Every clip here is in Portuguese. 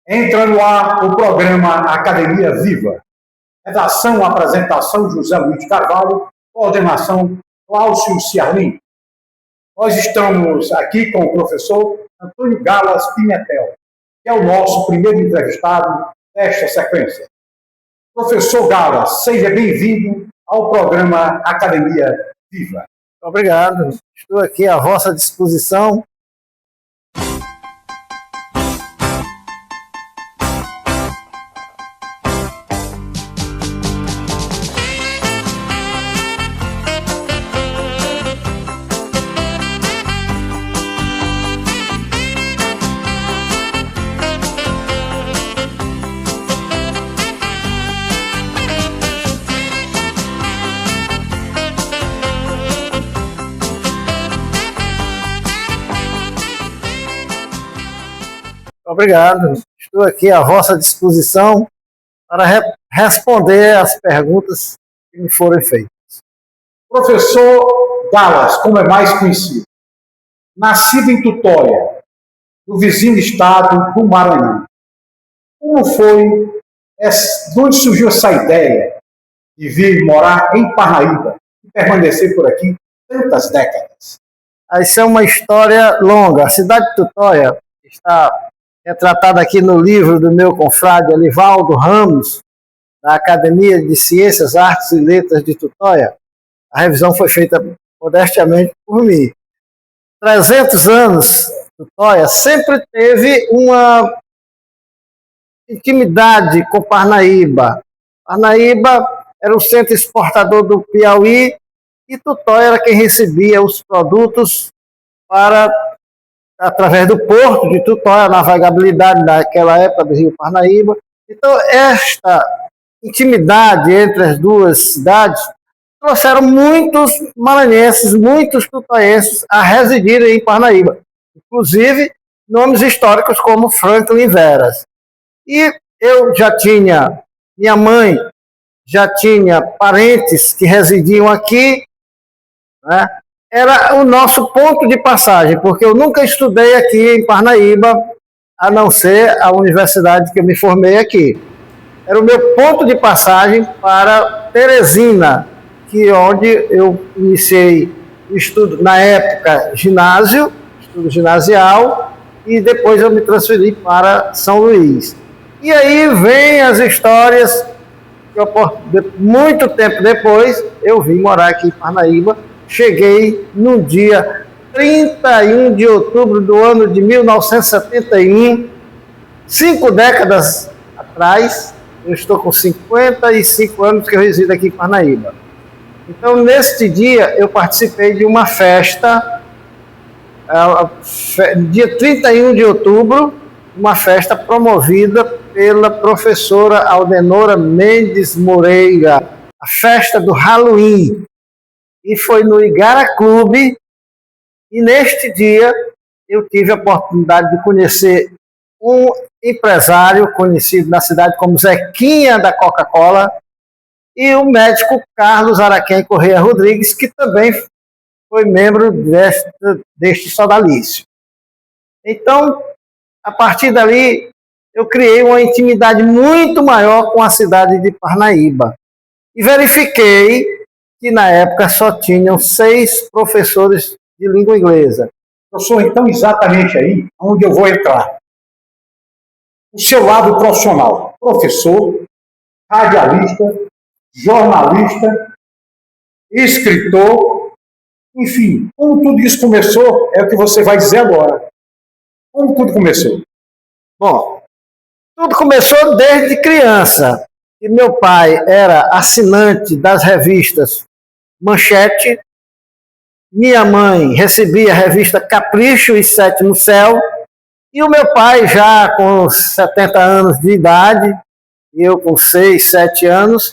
Entra no ar o programa Academia Viva. Redação, apresentação, José Luiz Carvalho. Coordenação, Cláudio Ciarlim. Nós estamos aqui com o professor Antônio Galas Pimentel, que é o nosso primeiro entrevistado desta sequência. Professor Galas, seja bem-vindo ao programa Academia Viva. Obrigado. Estou aqui à vossa disposição. Obrigado. Estou aqui à vossa disposição para responder as perguntas que me forem feitas. Professor Galas, como é mais conhecido, nascido em Tutóia, no vizinho estado do Maranhão. Como foi, de onde surgiu essa ideia de vir morar em Parnaíba e permanecer por aqui tantas décadas? Isso é uma história longa. A cidade de Tutóia está retratada aqui no livro do meu confrade Elivaldo Ramos, da Academia de Ciências, Artes e Letras de Tutóia. A revisão foi feita modestamente por mim. 300 anos, Tutóia sempre teve uma intimidade com Parnaíba. Parnaíba era o centro exportador do Piauí e Tutóia era quem recebia os produtos através do porto de Tutóia, a navegabilidade naquela época do rio Parnaíba. Então, esta intimidade entre as duas cidades trouxeram muitos maranhenses, muitos tutoienses a residirem em Parnaíba, inclusive nomes históricos como Franklin Veras. E eu minha mãe já tinha parentes que residiam aqui, né? Era o nosso ponto de passagem, porque eu nunca estudei aqui em Parnaíba, a não ser a universidade que eu me formei aqui. Era o meu ponto de passagem para Teresina, onde eu iniciei o estudo, na época, estudo ginasial, e depois eu me transferi para São Luís. E aí vem as histórias, muito tempo depois, eu vim morar aqui em Parnaíba. Cheguei no dia 31 de outubro do ano de 1971, 5 décadas atrás. Eu estou com 55 anos que eu resido aqui em Parnaíba. Então, neste dia, eu participei de uma festa, dia 31 de outubro, uma festa promovida pela professora Aldenora Mendes Moreira, a festa do Halloween. E foi no Igara Clube, e neste dia eu tive a oportunidade de conhecer um empresário conhecido na cidade como Zequinha da Coca-Cola e o médico Carlos Araquém Correia Rodrigues, que também foi membro deste sodalício. Então, a partir dali, eu criei uma intimidade muito maior com a cidade de Parnaíba e verifiquei que na época só tinham 6 professores de língua inglesa. Professor, então exatamente aí onde eu vou entrar. O seu lado profissional, professor, radialista, jornalista, escritor, enfim, como tudo isso começou, é o que você vai dizer agora. Como tudo começou? Bom, tudo começou desde criança. E meu pai era assinante das revistas Manchete, minha mãe recebia a revista Capricho e Sétimo Céu, e o meu pai, já com 70 anos de idade, e eu com 6, 7 anos,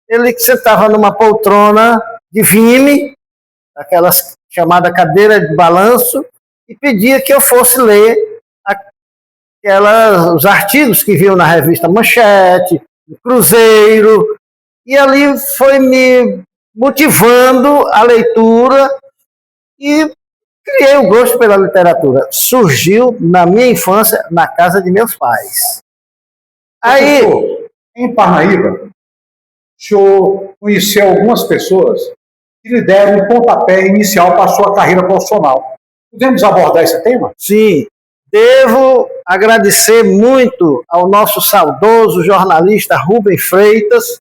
ele sentava numa poltrona de vime, aquela chamada cadeira de balanço, e pedia que eu fosse ler os artigos que viam na revista Manchete, no Cruzeiro, e ali foi me motivando a leitura e criei o gosto pela literatura. Surgiu na minha infância na casa de meus pais. Aí, Professor, em Parnaíba, o senhor conheceu algumas pessoas que lhe deram um pontapé inicial para a sua carreira profissional. Podemos abordar esse tema? sim, devo agradecer muito ao nosso saudoso jornalista Rubem Freitas,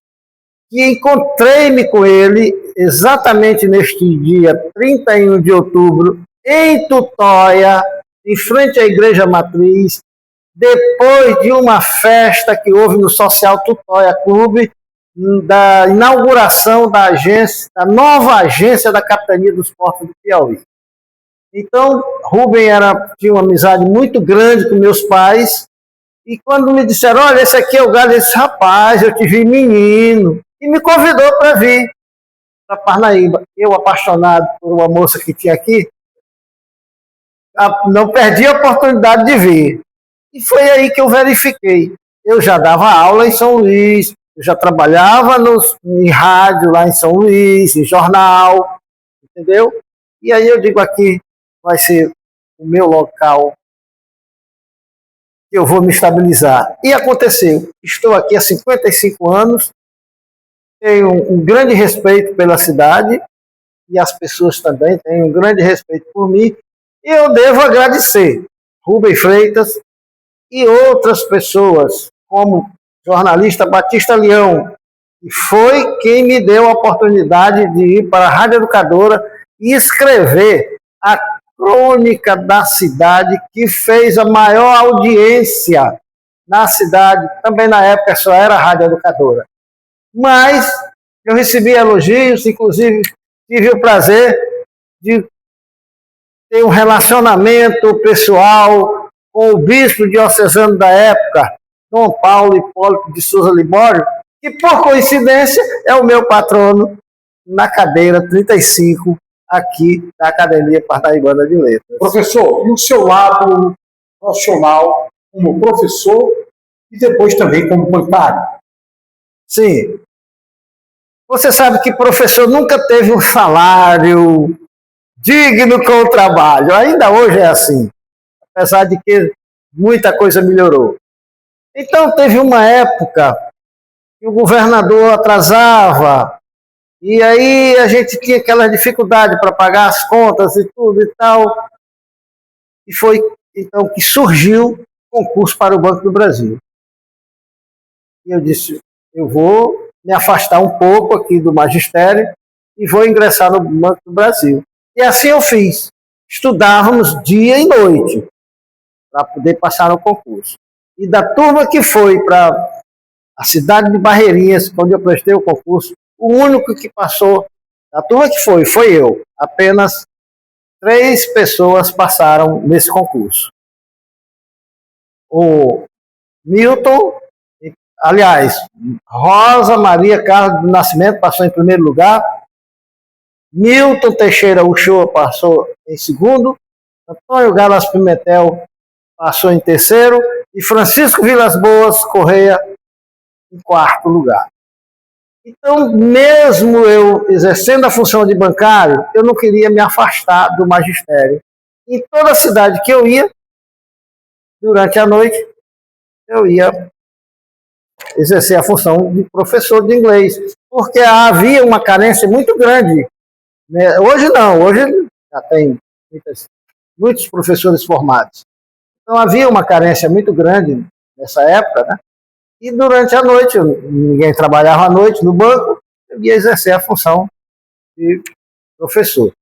que encontrei-me com ele exatamente neste dia 31 de outubro, em Tutóia, em frente à Igreja Matriz, depois de uma festa que houve no Social Tutóia Clube, da inauguração da agência, da nova agência da Capitania dos Portos do Piauí. Então, Rubem tinha uma amizade muito grande com meus pais, e quando me disseram, olha, esse aqui é o Galo, eu disse, rapaz, eu te vi menino, e me convidou para vir para Parnaíba. Eu, apaixonado por uma moça que tinha aqui, não perdi a oportunidade de vir. E foi aí que eu verifiquei. Eu já dava aula em São Luís, eu já trabalhava em rádio lá em São Luís, em jornal, entendeu? E aí eu digo, aqui vai ser o meu local que eu vou me estabilizar. E aconteceu. Estou aqui há 55 anos, tenho um grande respeito pela cidade, e as pessoas também têm um grande respeito por mim, e eu devo agradecer Rubem Freitas e outras pessoas, como o jornalista Batista Leão, que foi quem me deu a oportunidade de ir para a Rádio Educadora e escrever a crônica da cidade, que fez a maior audiência na cidade, também na época só era a Rádio Educadora. Mas eu recebi elogios, inclusive tive o prazer de ter um relacionamento pessoal com o bispo diocesano da época, Dom Paulo Hipólito de Souza Libório, que por coincidência é o meu patrono na cadeira 35 aqui da Academia Parnaibana de Letras. Professor, e o seu lado profissional como professor e depois também como bancário? Sim. Você sabe que professor nunca teve um salário digno com o trabalho. Ainda hoje é assim, apesar de que muita coisa melhorou. Então teve uma época que o governador atrasava, e aí a gente tinha aquela dificuldade para pagar as contas e tudo e tal. E foi então que surgiu o concurso para o Banco do Brasil. E eu disse, eu vou me afastar um pouco aqui do magistério e vou ingressar no Banco do Brasil. E assim eu fiz. Estudávamos dia e noite para poder passar no concurso. E da turma que foi para a cidade de Barreirinhas, onde eu prestei o concurso, o único que passou, da turma que foi eu. Apenas 3 pessoas passaram nesse concurso. O Milton, aliás, Rosa Maria Carlos do Nascimento passou em primeiro lugar, Milton Teixeira Uchoa passou em segundo, Antônio Galas Pimentel passou em terceiro e Francisco Vilas Boas Correia em quarto lugar. Então, mesmo eu exercendo a função de bancário, eu não queria me afastar do magistério. Em toda a cidade que eu ia, durante a noite, eu ia exercer a função de professor de inglês, porque havia uma carência muito grande. Hoje não, hoje já tem muitos professores formados. Então havia uma carência muito grande nessa época, né? E durante a noite, ninguém trabalhava à noite no banco, eu ia exercer a função de professor.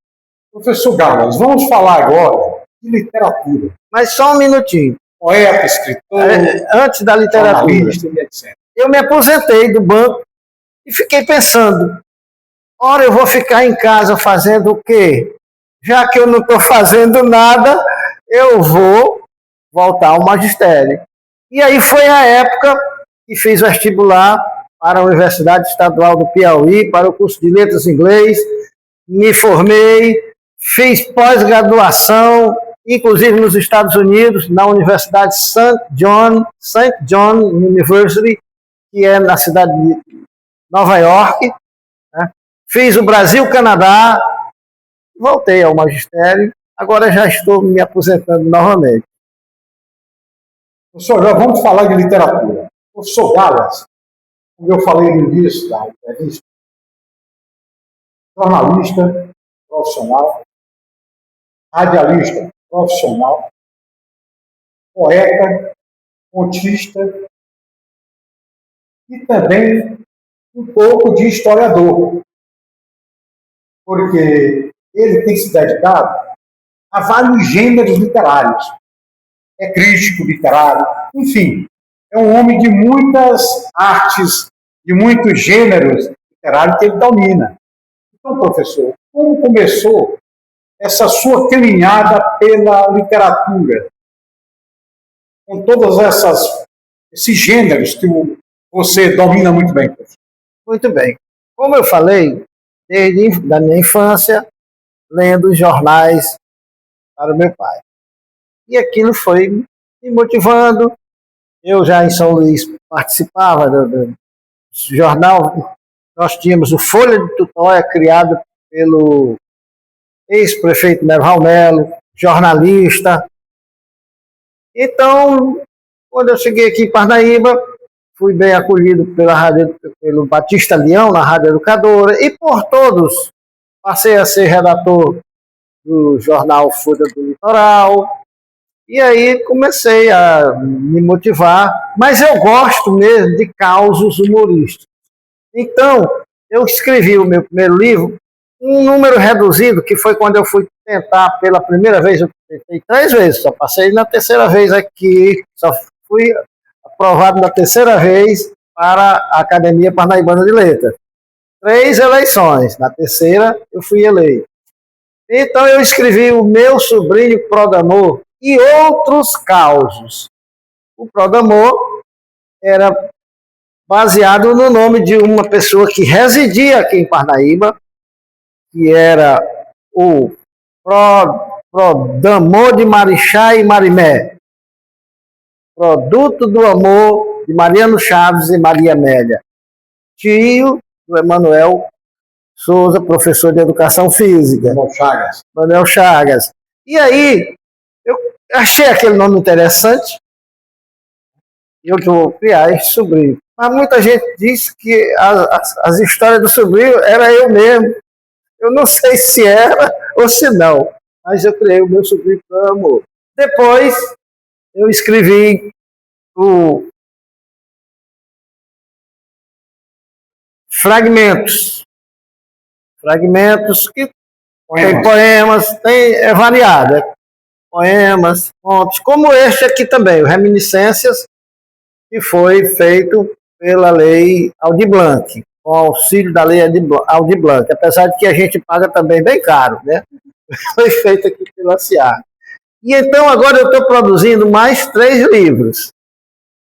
Professor Galas, vamos falar agora de literatura. Mas só um minutinho. Poeta, escritor, antes da literatura, etc. Eu me aposentei do banco e fiquei pensando, ora, eu vou ficar em casa fazendo o quê? Já que eu não estou fazendo nada, eu vou voltar ao magistério. E aí foi a época que fiz vestibular para a Universidade Estadual do Piauí, para o curso de Letras em Inglês, me formei, fiz pós-graduação, inclusive nos Estados Unidos, na Universidade St. John University, que é na cidade de Nova York, né? Fiz o Brasil-Canadá, voltei ao magistério, agora já estou me aposentando novamente. Professor, já vamos falar de literatura. professor Galas, como eu falei no início da entrevista, jornalista profissional, radialista profissional, poeta, contista e também um pouco de historiador, porque ele tem se dedicado a vários gêneros literários. É crítico literário, enfim, é um homem de muitas artes, de muitos gêneros literários que ele domina. Então, professor, como começou essa sua caminhada pela literatura, com todos esses gêneros que você domina muito bem, professor? Muito bem. Como eu falei, desde a minha infância, lendo jornais para o meu pai. E aquilo foi me motivando. Eu já em São Luís participava do jornal. Nós tínhamos o Folha de Tutóia, criado pelo ex-prefeito Merval Melo, jornalista. Então, quando eu cheguei aqui em Parnaíba, fui bem acolhido pelo Batista Leão, na Rádio Educadora, e por todos. Passei a ser redator do jornal Folha do Litoral, e aí comecei a me motivar, mas eu gosto mesmo de causos humorísticos. Então, eu escrevi o meu primeiro livro, um número reduzido, que foi quando eu fui tentar pela primeira vez, eu tentei 3 vezes, só passei na terceira vez aqui, só fui aprovado na terceira vez para a Academia Parnaibana de Letras. 3 eleições, na terceira eu fui eleito. Então eu escrevi O Meu Sobrinho Prodamor e outros causos. O Prodamor era baseado no nome de uma pessoa que residia aqui em Parnaíba, que era o Prodamor de Marixá e Marimé, produto do amor de Mariano Chaves e Maria Amélia, tio do Emanuel Souza, professor de Educação Física. Manuel Chagas. E aí, eu achei aquele nome interessante, e eu vou criar esse sobrinho. Mas muita gente diz que as histórias do sobrinho era eu mesmo. Eu não sei se era ou se não, mas eu criei o meu sobrinho para amor. Depois, eu escrevi o Fragmentos. Fragmentos que tem poemas, é variado. Poemas, contos, como este aqui também, o Reminiscências, que foi feito pela lei Aldir Blanc, com auxílio da lei Aldir Blanc, apesar de que a gente paga também bem caro, né? Foi feito aqui pela CIA. E então agora eu estou produzindo mais 3 livros.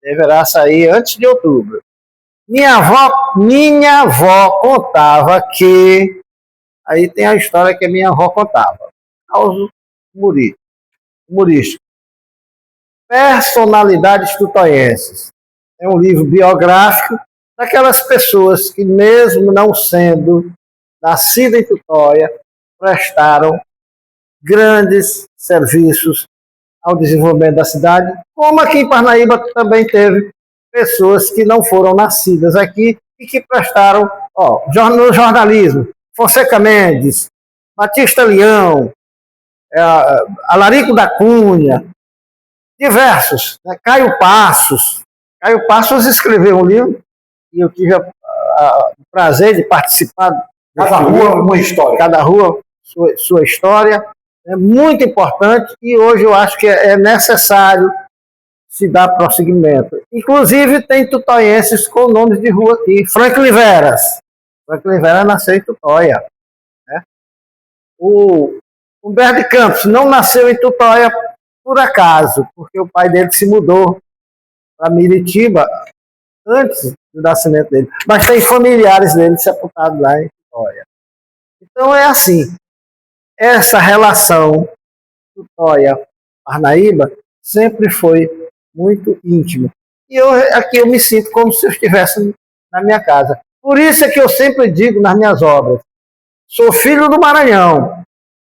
Deverá sair antes de outubro. Minha avó contava que... Aí tem a história que a minha avó contava. Causo humorístico. Personalidades tutoienses. É um livro biográfico daquelas pessoas que, mesmo não sendo nascidas em Tutóia, prestaram grandes serviços ao desenvolvimento da cidade, como aqui em Parnaíba também teve pessoas que não foram nascidas aqui e que prestaram no jornalismo. Fonseca Mendes, Batista Leão, Alarico da Cunha, diversos, né? Caio Passos. Caio Passos escreveu um livro e eu tive o prazer de participar. Cada rua uma história. Cada rua sua história. É muito importante e hoje eu acho que é necessário se dar prosseguimento. Inclusive tem tutoienses com nomes de rua aqui. Franklin Veras. Franklin Veras nasceu em Tutóia. Né? O Humberto de Campos não nasceu em Tutóia por acaso, porque o pai dele se mudou para Miritiba antes do nascimento dele. Mas tem familiares dele sepultados lá em Tutóia. Então é assim, essa relação Tutóia-Parnaíba sempre foi muito íntima. E aqui eu me sinto como se eu estivesse na minha casa. Por isso é que eu sempre digo nas minhas obras, sou filho do Maranhão,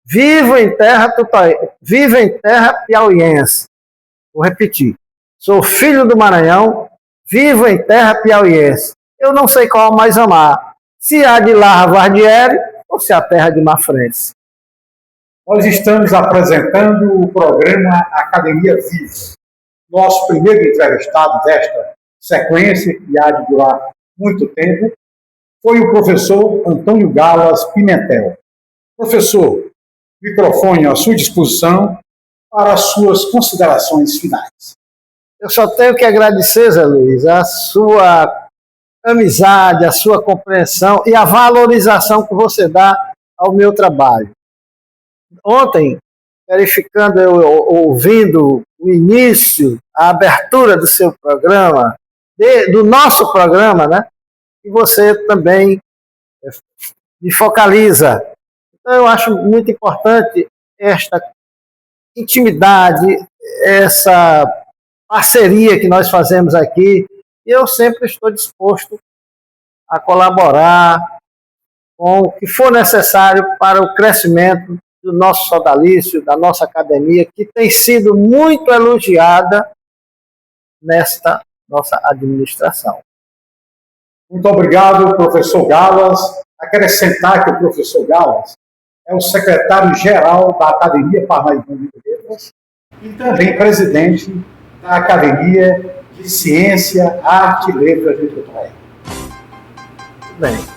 vivo em terra piauiense. Vou repetir, sou filho do Maranhão, vivo em terra piauiense. Eu não sei qual mais amar, se a de Vardieri ou se a terra de Mafrense. Nós estamos apresentando o programa Academia Viva. Nosso primeiro entrevistado desta sequência, que há de durar muito tempo, foi o professor Antônio Galas Pimentel. Professor, microfone à sua disposição para as suas considerações finais. Eu só tenho que agradecer, Zé Luiz, a sua amizade, a sua compreensão e a valorização que você dá ao meu trabalho. Ontem, verificando, eu ouvindo o início, a abertura do seu programa, do nosso programa, né? E você também me focaliza. Então, eu acho muito importante esta intimidade, essa parceria que nós fazemos aqui, e eu sempre estou disposto a colaborar com o que for necessário para o crescimento do nosso sodalício, da nossa academia, que tem sido muito elogiada nesta nossa administração. Muito obrigado, professor Galas. Acrescentar que o professor Galas é o secretário-geral da Academia Parnaibana de Letras e também presidente da Academia de Ciência, Arte e Letras de Tutoré. Bem.